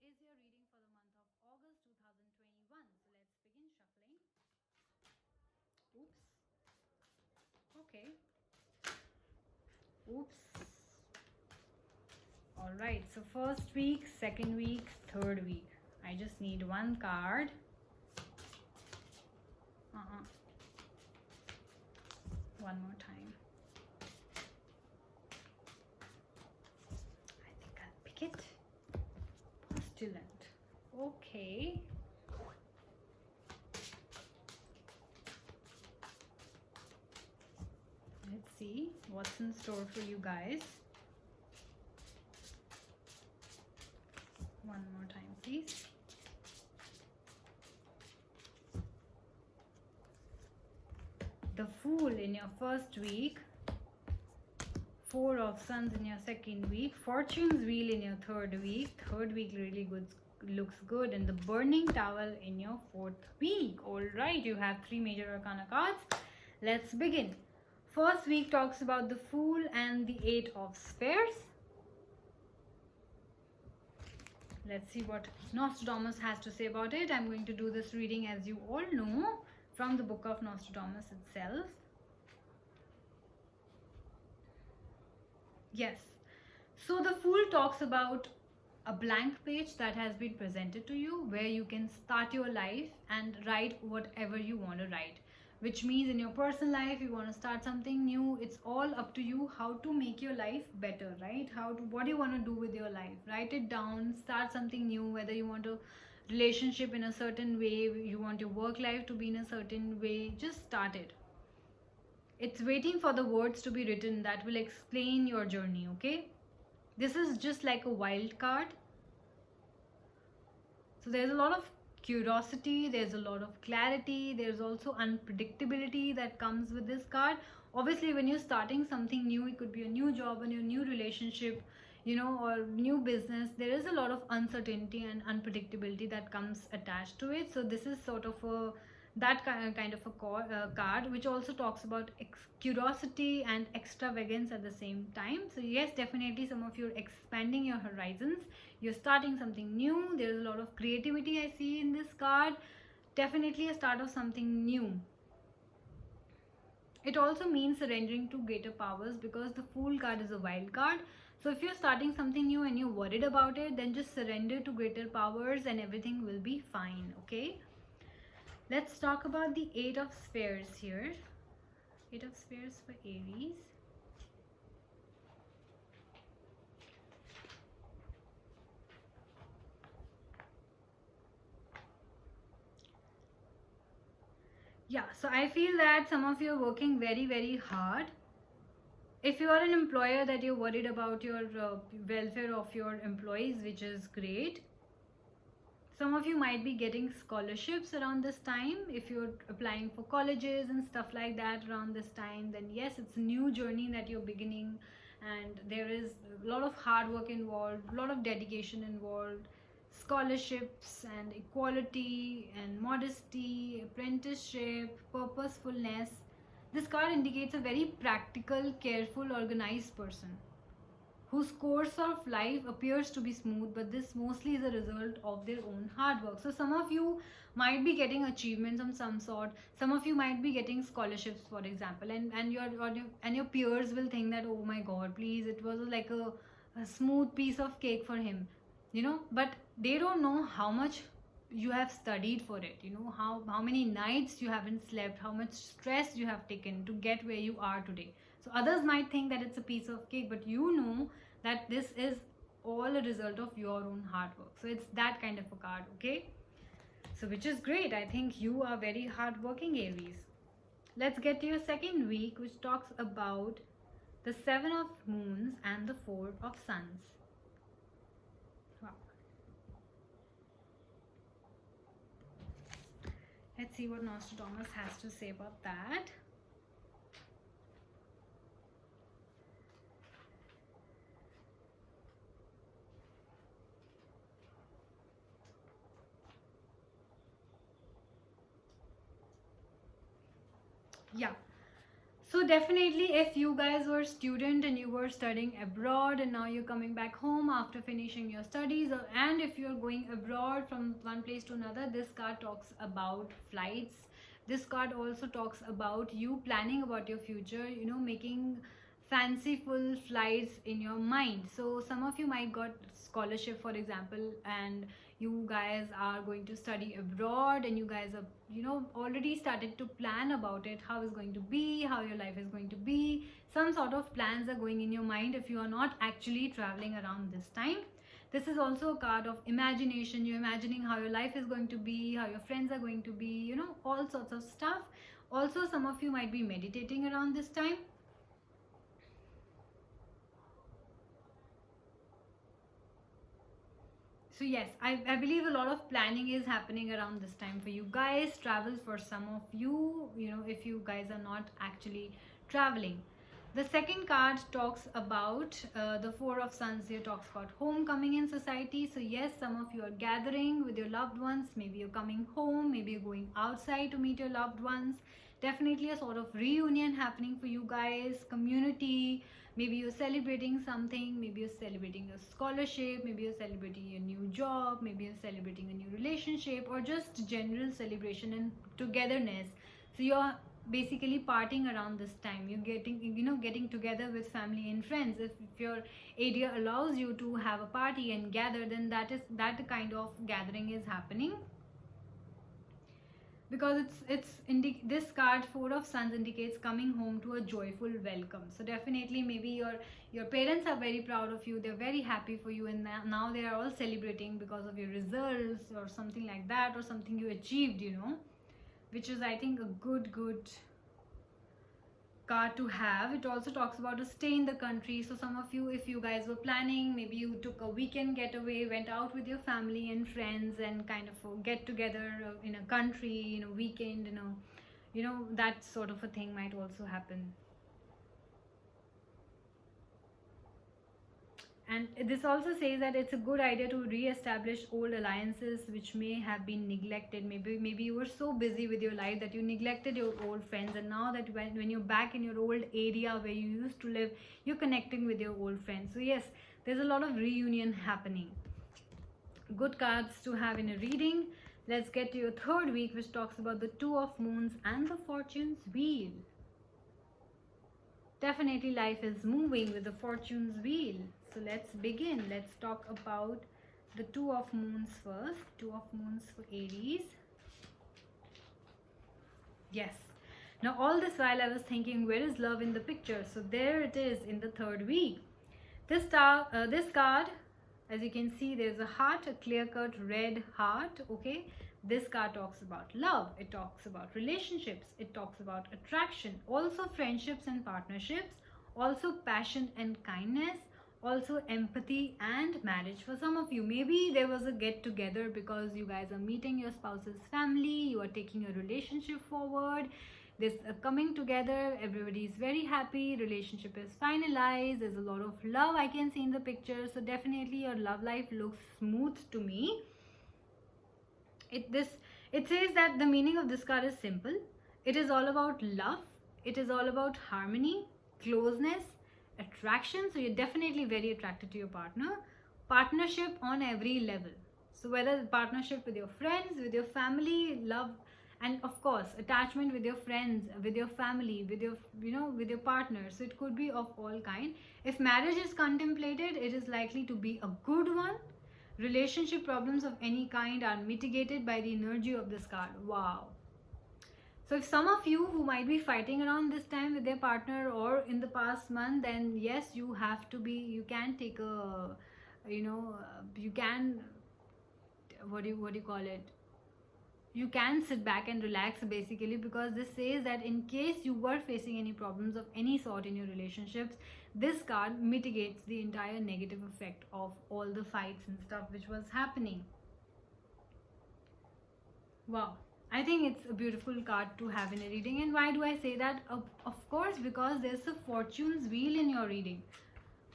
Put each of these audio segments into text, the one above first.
is your reading for the month of August 2021. So let's begin shuffling. Oops. Okay. Oops. All right. So first week, second week, third week. I just need one card. One more time. I think I'll pick it. Postulant. Okay. Let's see what's in store for you guys. One more time, please. The Fool in your first week, Four of Suns in your second week, Fortune's Wheel in your third week really good, looks good, and the Burning Towel in your fourth week. All right, you have three major arcana cards. Let's begin. First week talks about the Fool and the Eight of Spheres. Let's see what Nostradamus has to say about it. I'm going to do this reading, as you all know, from the book of Nostradamus itself. Yes. So the Fool talks about a blank page that has been presented to you where you can start your life and write whatever you want to write. Which means in your personal life, you want to start something new. It's all up to you how to make your life better, right? What do you want to do with your life? Write it down, start something new, whether you want a relationship in a certain way, you want your work life to be in a certain way, just start it. It's waiting for the words to be written that will explain your journey, okay? This is just like a wild card. So there's a lot of curiosity, there's a lot of clarity, there's also unpredictability that comes with this card. Obviously, when you're starting something new, it could be a new job, a new relationship, or new business, there is a lot of uncertainty and unpredictability that comes attached to it. So this is sort of that kind of a card, which also talks about curiosity and extravagance at the same time. So yes, definitely some of you are expanding your horizons, you're starting something new, there's a lot of creativity I see in this card. Definitely a start of something new. It also means surrendering to greater powers, because the Fool card is a wild card. So if you're starting something new and you're worried about it, then just surrender to greater powers and everything will be fine, okay? Let's talk about the Eight of Spheres here. Eight of Spheres for Aries. Yeah, so I feel that some of you are working very, very hard. If you are an employer that you're worried about your welfare of your employees, which is great. Some of you might be getting scholarships around this time. If you're applying for colleges and stuff like that around this time, then yes, it's a new journey that you're beginning, and there is a lot of hard work involved, a lot of dedication involved, scholarships and equality and modesty, apprenticeship, purposefulness. This card indicates a very practical, careful, organized person whose course of life appears to be smooth, but this mostly is a result of their own hard work. So some of you might be getting achievements of some sort. Some of you might be getting scholarships, for example, and your peers will think that, oh my god, please, it was like a smooth piece of cake for him, but they don't know how much you have studied for it, how many nights you haven't slept, how much stress you have taken to get where you are today. So others might think that it's a piece of cake, but you know that this is all a result of your own hard work. So it's that kind of a card, okay? So which is great. I think you are very hardworking, Aries. Let's get to your second week, which talks about the Seven of Moons and the Four of Suns. Wow. Let's see what Nostradamus has to say about that. Yeah. So definitely, if you guys were student and you were studying abroad and now you're coming back home after finishing your studies, and if you're going abroad from one place to another, this card talks about flights. This card also talks about you planning about your future, you know, making fanciful flights in your mind. So some of you might got scholarship, for example, and you guys are going to study abroad, and you guys are, you know, already started to plan about it, how it's going to be, how your life is going to be. Some sort of plans are going in your mind if you are not actually traveling around this time. This is also a card of imagination. You're imagining how your life is going to be, how your friends are going to be, you know, all sorts of stuff. Also, some of you might be meditating around this time. So yes, I believe a lot of planning is happening around this time for you guys. Travel for some of you, you know, if you guys are not actually traveling. The second card talks about the Four of Suns here, talks about homecoming in society. So yes, some of you are gathering with your loved ones. Maybe you're coming home, maybe you're going outside to meet your loved ones. Definitely a sort of reunion happening for you guys, community. Maybe you're celebrating something, maybe you're celebrating a scholarship, maybe you're celebrating a new job, maybe you're celebrating a new relationship, or just general celebration and togetherness. So you're basically partying around this time. You're getting, you know, getting together with family and friends. If your area allows you to have a party and gather, then that kind of gathering is happening, because this card Four of Suns indicates coming home to a joyful welcome. So definitely, maybe your parents are very proud of you, they're very happy for you, and now they are all celebrating because of your results or something like that, or something you achieved, you know, which is, I think, a good card to have. It also talks about to stay in the country. So some of you, if you guys were planning, maybe you took a weekend getaway, went out with your family and friends, and kind of get together in a country in a weekend, you know, that sort of a thing might also happen. And this also says that it's a good idea to re-establish old alliances which may have been neglected. Maybe you were so busy with your life that you neglected your old friends, and now that when you're back in your old area where you used to live, you're connecting with your old friends. So yes, there's a lot of reunion happening. Good cards to have in a reading. Let's get to your third week, which talks about the Two of Moons and the Fortune's Wheel. Definitely life is moving with the Fortune's Wheel. So let's begin. Let's talk about the Two of Moons first. Two of Moons for Aries. Yes. Now all this while I was thinking, where is love in the picture? So there it is in the third week. This card, as you can see, there's a heart, a clear-cut red heart. Okay. This card talks about love, it talks about relationships, it talks about attraction, also friendships and partnerships, also passion and kindness, also empathy and marriage. For some of you, maybe there was a get together because you guys are meeting your spouse's family, you are taking your relationship forward, this coming together, everybody is very happy, relationship is finalized, there's a lot of love I can see in the picture. So definitely your love life looks smooth to me. It says that the meaning of this card is simple. It is all about love, it is all about harmony, closeness, attraction. So you're definitely very attracted to your partner. Partnership on every level. So whether partnership with your friends, with your family, love, and of course attachment with your friends, with your family, with your, you know, with your partner. So it could be of all kind. If marriage is contemplated, it is likely to be a good one. Relationship problems of any kind are mitigated by the energy of this card. Wow. So if some of you who might be fighting around this time with their partner or in the past month, then yes, you have to be, you can take a, you know, you can, what do you call it, you can sit back and relax basically, because this says that in case you were facing any problems of any sort in your relationships, this card mitigates the entire negative effect of all the fights and stuff which was happening. Wow, I think it's a beautiful card to have in a reading. And why do I say that? Of course, because there's a Fortune's Wheel in your reading.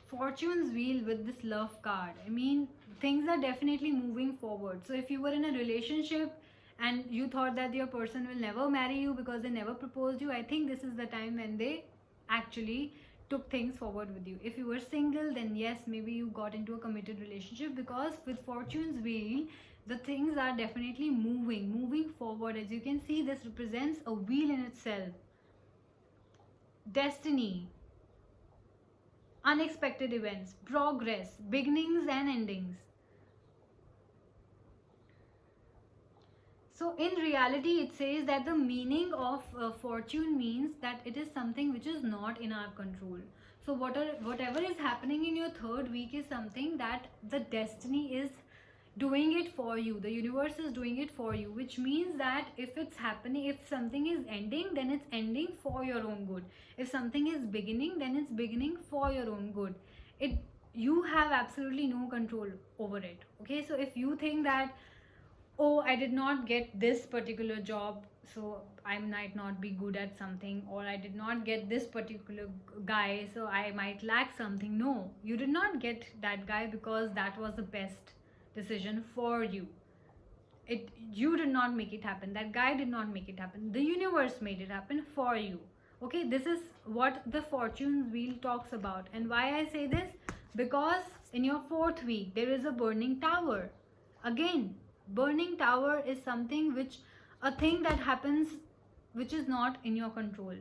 Fortune's Wheel with this love card. I mean, things are definitely moving forward. So if you were in a relationship and you thought that your person will never marry you because they never proposed you, I think this is the time when they actually took things forward with you. If you were single, then yes, maybe you got into a committed relationship, because with fortune's wheel, the things are definitely moving forward. As you can see, this represents a wheel in itself. Destiny, unexpected events, progress, beginnings and endings. So in reality, it says that the meaning of fortune means that it is something which is not in our control. So whatever is happening in your third week is something that the destiny is doing it for you. The universe is doing it for you, which means that if it's happening, if something is ending, then it's ending for your own good. If something is beginning, then it's beginning for your own good. You have absolutely no control over it. Okay, so if you think that, oh, I did not get this particular job, so I might not be good at something, or I did not get this particular guy, so I might lack something. No, you did not get that guy because that was the best decision for you. You did not make it happen. That guy did not make it happen. The universe made it happen for you. Okay, this is what the fortune wheel talks about. And why I say this? Because in your fourth week, there is a burning tower. Again, burning tower is something which, a thing that happens which is not in your control.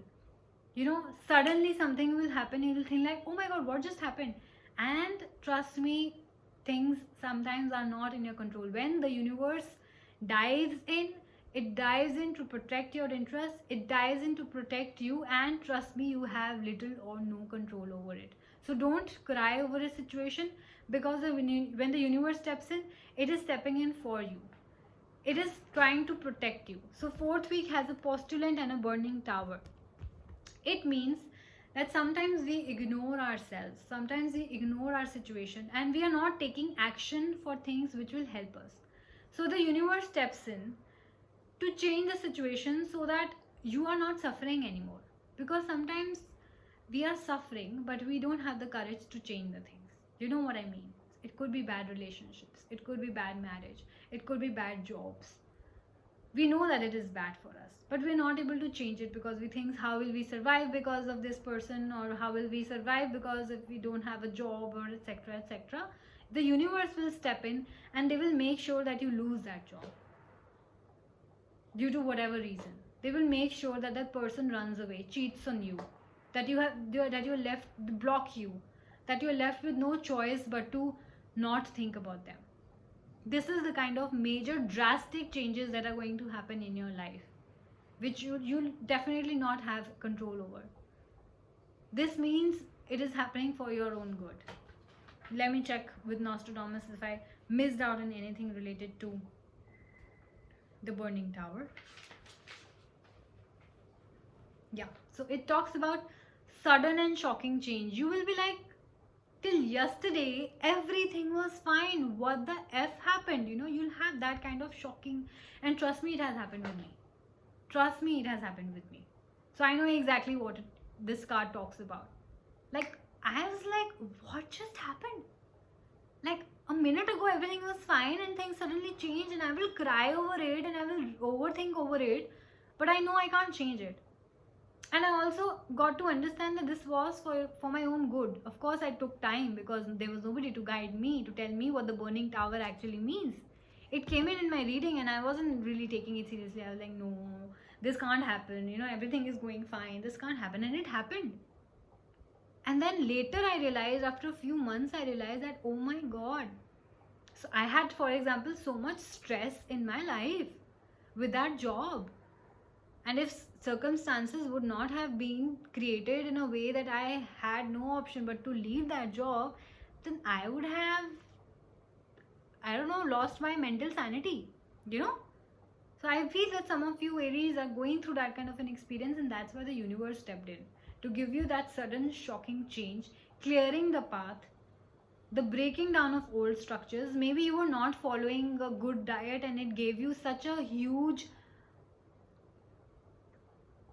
You know, suddenly something will happen, you will think like, oh my god, what just happened? And trust me, things sometimes are not in your control. When the universe dives in, it dives in to protect your interests, it dives in to protect you, and trust me, you have little or no control over it. So don't cry over a situation, because when the universe steps in, it is stepping in for you. It is trying to protect you. So fourth week has a postulant and a burning tower. It means that sometimes we ignore ourselves, sometimes we ignore our situation, and we are not taking action for things which will help us. So the universe steps in to change the situation so that you are not suffering anymore. Because sometimes we are suffering, but we don't have the courage to change the things. You know what I mean? It could be bad relationships, it could be bad marriage, it could be bad jobs. We know that it is bad for us, but we're not able to change it because we think, how will we survive because of this person, or how will we survive because if we don't have a job, or etc etc. The universe will step in and they will make sure that you lose that job due to whatever reason. They will make sure that that person runs away, cheats on you, that you're left, block you, that you're left with no choice but to not think about them. This is the kind of major drastic changes that are going to happen in your life, which you'll definitely not have control over. This means it is happening for your own good. Let me check with Nostradamus if I missed out on anything related to the burning tower. Yeah, so it talks about sudden and shocking change. You will be like, till yesterday everything was fine, what the f happened? You know, you'll have that kind of shocking, and trust me, it has happened with me. Trust me, it has happened with me. So I know exactly what this card talks about. Like, I was like, what just happened? Like, a minute ago everything was fine and things suddenly changed, and I will cry over it and I will overthink over it, but I know I can't change it. And I also got to understand that this was for my own good. Of course, I took time because there was nobody to guide me, to tell me what the burning tower actually means. It came in my reading and I wasn't really taking it seriously. I was like, no, this can't happen. You know, everything is going fine. This can't happen. And it happened. And then later I realized, after a few months, I realized that, oh my God. So I had, for example, so much stress in my life with that job. And if circumstances would not have been created in a way that I had no option but to leave that job, then I would have, I don't know, lost my mental sanity, you know. So I feel that some of you Aries are going through that kind of an experience, and that's why the universe stepped in to give you that sudden shocking change, clearing the path, the breaking down of old structures. Maybe you were not following a good diet and it gave you such a huge,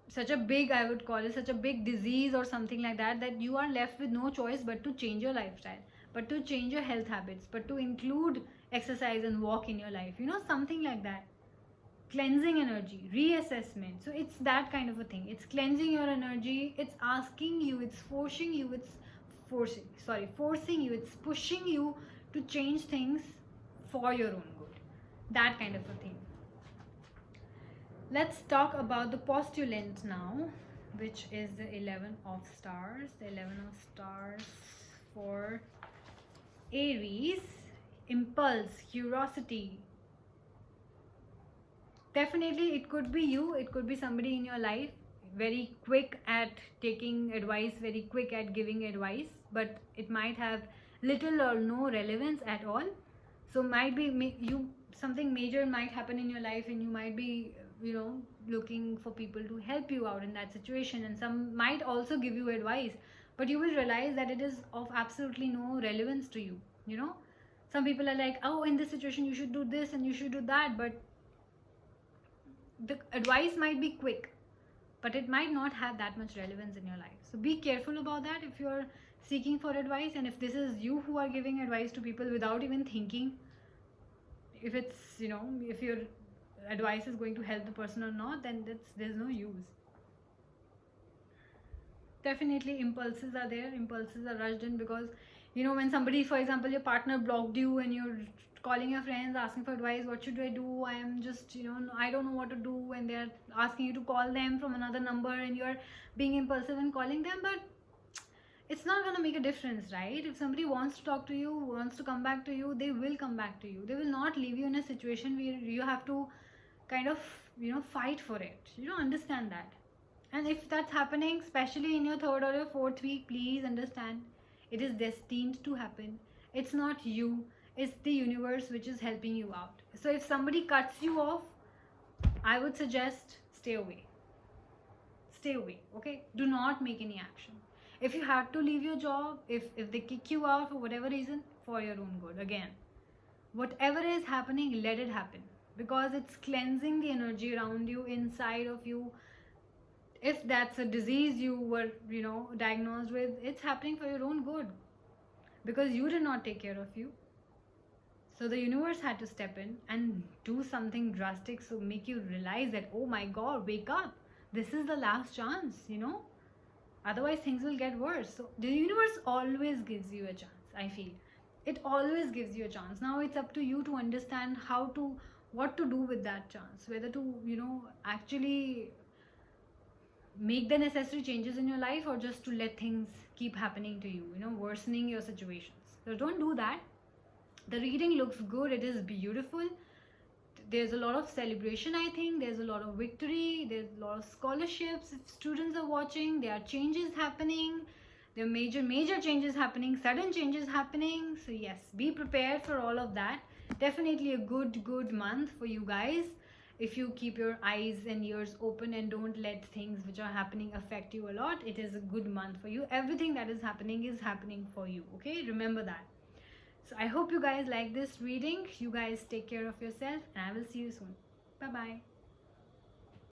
such a big, I would call it, such a big disease or something like that, that you are left with no choice but to change your lifestyle, but to change your health habits, but to include exercise and walk in your life, you know, something like that. cleansing energy, reassessment. So it's that kind of a thing. It's cleansing your energy, it's asking you, it's forcing you, it's forcing you, it's pushing you to change things for your own good. That kind of a thing. Let's talk about the postulant now, which is the 11 of stars. The 11 of stars for Aries. Impulse, curiosity. Definitely it could be you, it could be somebody in your life, very quick at taking advice, very quick at giving advice, but it might have little or no relevance at all. So might be something major might happen in your life, and you might be looking for people to help you out in that situation, and some might also give you advice, but you will realize that it is of absolutely no relevance to you. Some people are like, oh, in this situation you should do this and you should do that, but the advice might be quick, but it might not have that much relevance in your life. So be careful about that if you're seeking for advice, and if this is you who are giving advice to people without even thinking if it's if your advice is going to help the person or not, then there's no use. Definitely impulses are there, impulses are rushed in, because when somebody, for example, your partner blocked you and you're calling your friends asking for advice, what should I do, I am just I don't know what to do, and they're asking you to call them from another number, and you're being impulsive and calling them, but it's not going to make a difference, right? If somebody wants to talk to you, wants to come back to you, they will come back to you. They will not leave you in a situation where you have to kind of fight for it. Understand that. And if that's happening, especially in your 3rd or your 4th week, please understand it is destined to happen. It's not you, it's the universe which is helping you out. So if somebody cuts you off, I would suggest stay away. Stay away, okay? Do not make any action. If you have to leave your job, if they kick you out for whatever reason, for your own good, again, whatever is happening, let it happen, because it's cleansing the energy around you, inside of you. If that's a disease you were diagnosed with, it's happening for your own good, because you did not take care of you. So the universe had to step in and do something drastic, so make you realize that, oh my god, wake up, this is the last chance, otherwise things will get worse. So the universe always gives you a chance. I feel it always gives you a chance. Now it's up to you to understand what to do with that chance, whether to actually make the necessary changes in your life, or just to let things keep happening to you, worsening your situations. So don't do that. The reading looks good, it is beautiful. There's a lot of celebration, I think. There's a lot of victory. There's a lot of scholarships. If students are watching, there are changes happening. There are major changes happening, sudden changes happening. So yes, be prepared for all of that. Definitely a good month for you guys. If you keep your eyes and ears open and don't let things which are happening affect you a lot, it is a good month for you. Everything that is happening for you, okay? Remember that. So I hope you guys like this reading. You guys take care of yourself, and I will see you soon. Bye bye.